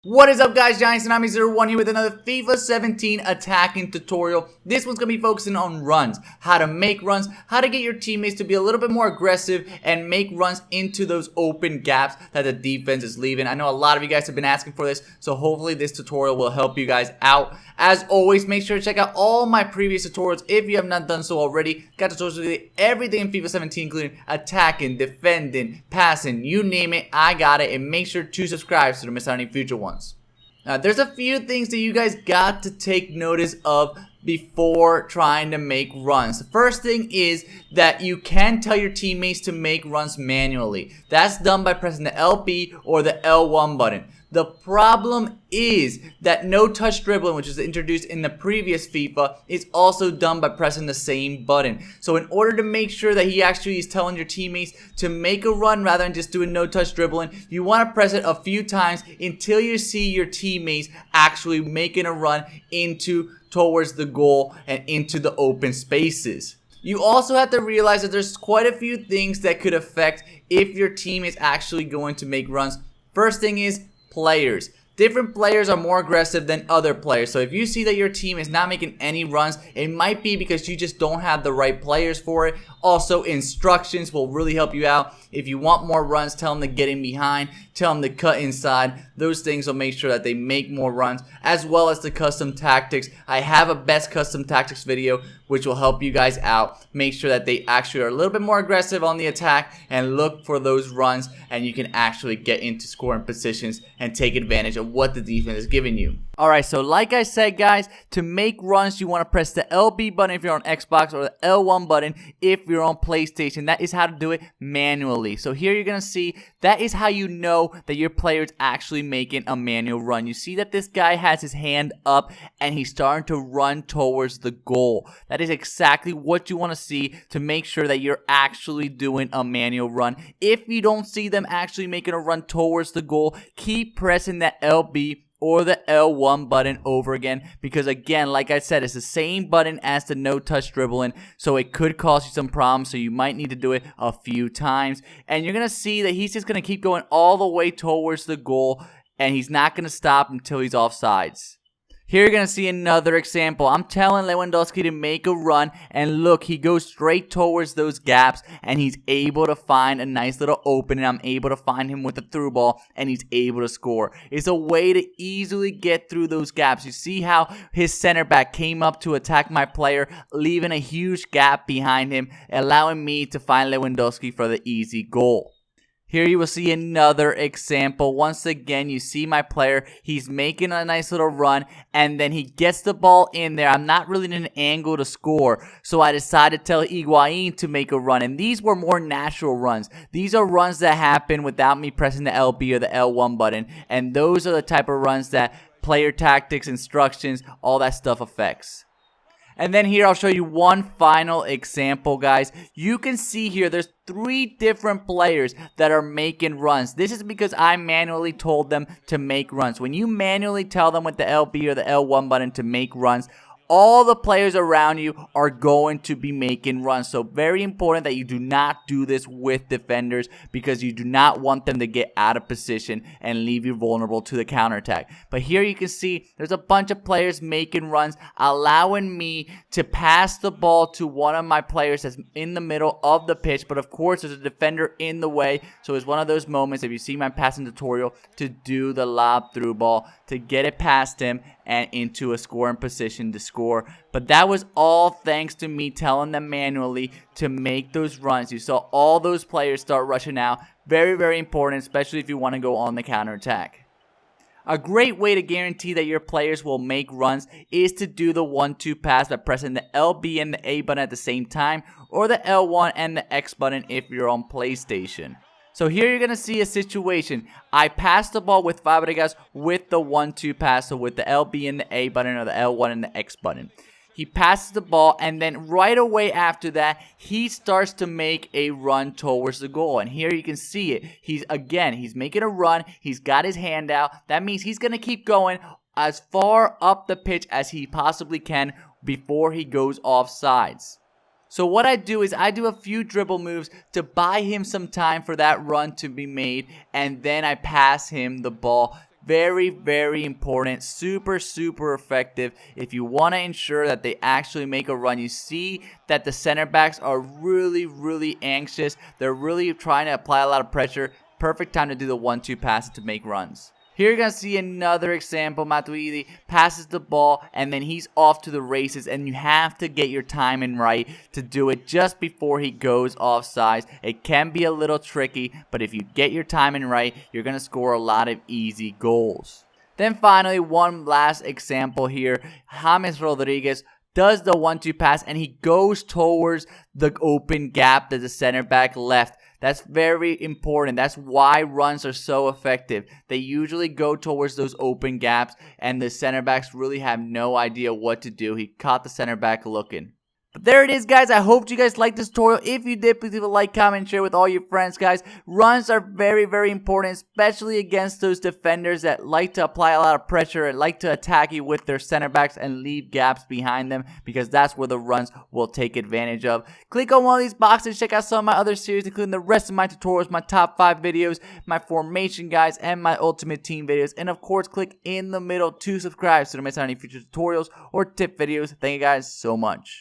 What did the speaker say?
What is up, guys? Giants and Ami01 here with another FIFA 17 attacking tutorial. This one's going to be focusing on runs, how to make runs, how to get your teammates to be a little bit more aggressive and make runs into those open gaps that the defense is leaving. I know a lot of you guys have been asking for this, so hopefully this tutorial will help you guys out. As always, make sure to check out all my previous tutorials if you have not done so already. Got tutorials with everything in FIFA 17, including attacking, defending, passing, you name it, I got it. And make sure to subscribe so you don't miss out on any future ones. Now, there's a few things that you guys got to take notice of before trying to make runs. The first thing is that you can tell your teammates to make runs manually. That's done by pressing the LB or the L1 button. The problem is that no-touch dribbling, which was introduced in the previous FIFA, is also done by pressing the same button. So in order to make sure that he actually is telling your teammates to make a run rather than just doing no-touch dribbling, you want to press it a few times until you see your teammates actually making a run towards the goal and into the open spaces. You also have to realize that there's quite a few things that could affect if your team is actually going to make runs. First thing is players. Different players are more aggressive than other players. So if you see that your team is not making any runs, it might be because you just don't have the right players for it. Also, instructions will really help you out. If you want more runs, tell them to get in behind, tell them to cut inside. Those things will make sure that they make more runs, as well as the custom tactics. I have a best custom tactics video which will help you guys out. Make sure that they actually are a little bit more aggressive on the attack and look for those runs, and you can actually get into scoring positions and take advantage of what the defense is giving you. Alright, so like I said, guys, to make runs, you want to press the LB button if you're on Xbox or the L1 button if you're on PlayStation. That is how to do it manually. So here you're going to see that is how you know that your player is actually making a manual run. You see that this guy has his hand up and he's starting to run towards the goal. That is exactly what you want to see to make sure that you're actually doing a manual run. If you don't see them actually making a run towards the goal, keep pressing that LB or the L1 button over again, because again, like I said, it's the same button as the no-touch dribbling, so it could cause you some problems, so you might need to do it a few times. And you're going to see that he's just going to keep going all the way towards the goal, and he's not going to stop until he's offsides. Here you're going to see another example. I'm telling Lewandowski to make a run, and look, he goes straight towards those gaps, and he's able to find a nice little opening. I'm able to find him with the through ball, and he's able to score. It's a way to easily get through those gaps. You see how his center back came up to attack my player, leaving a huge gap behind him, allowing me to find Lewandowski for the easy goal. Here you will see another example. Once again, you see my player. He's making a nice little run, and then he gets the ball in there. I'm not really in an angle to score, so I decided to tell Higuain to make a run, and these were more natural runs. These are runs that happen without me pressing the LB or the L1 button, and those are the type of runs that player tactics, instructions, all that stuff affects. And then here I'll show you one final example, guys. You can see here there's 3 different players that are making runs. This is because I manually told them to make runs. When you manually tell them with the LB or the L1 button to make runs, all the players around you are going to be making runs. So very important that you do not do this with defenders, because you do not want them to get out of position and leave you vulnerable to the counterattack. But here you can see there's a bunch of players making runs, allowing me to pass the ball to one of my players that's in the middle of the pitch. But of course, there's a defender in the way. So it's one of those moments, if you see my passing tutorial, to do the lob through ball to get it past him and into a scoring position to score. But that was all thanks to me telling them manually to make those runs. You saw all those players start rushing out. Very, very important, especially if you want to go on the counterattack. A great way to guarantee that your players will make runs is to do the 1-2 pass by pressing the LB and the A button at the same time, or the L1 and the X button if you're on PlayStation. So here you're going to see a situation. I passed the ball with Fabregas with the 1-2 pass, so with the LB and the A button or the L1 and the X button. He passes the ball, and then right away after that, he starts to make a run towards the goal. And here you can see it. He's making a run. He's got his hand out. That means he's going to keep going as far up the pitch as he possibly can before he goes off sides. So what I do is I do a few dribble moves to buy him some time for that run to be made, and then I pass him the ball Very, very important. Super, super effective. If you want to ensure that they actually make a run, you see that the center backs are really, really anxious. They're really trying to apply a lot of pressure. Perfect time to do the 1-2 passes to make runs. Here you're going to see another example. Matuidi passes the ball and then he's off to the races, and you have to get your timing right to do it just before he goes offside. It can be a little tricky, but if you get your timing right, you're going to score a lot of easy goals. Then finally, one last example here. James Rodriguez does the 1-2 pass and he goes towards the open gap that the center back left. That's very important. That's why runs are so effective. They usually go towards those open gaps, and the center backs really have no idea what to do. He caught the center back looking. But there it is, guys. I hope you guys liked this tutorial. If you did, please leave a like, comment, and share with all your friends, guys. Runs are very, very important, especially against those defenders that like to apply a lot of pressure and like to attack you with their center backs and leave gaps behind them, because that's where the runs will take advantage of. Click on one of these boxes. Check out some of my other series, including the rest of my tutorials, my top 5 videos, my formation guides, and my ultimate team videos. And of course, click in the middle to subscribe so you don't miss out on any future tutorials or tip videos. Thank you guys so much.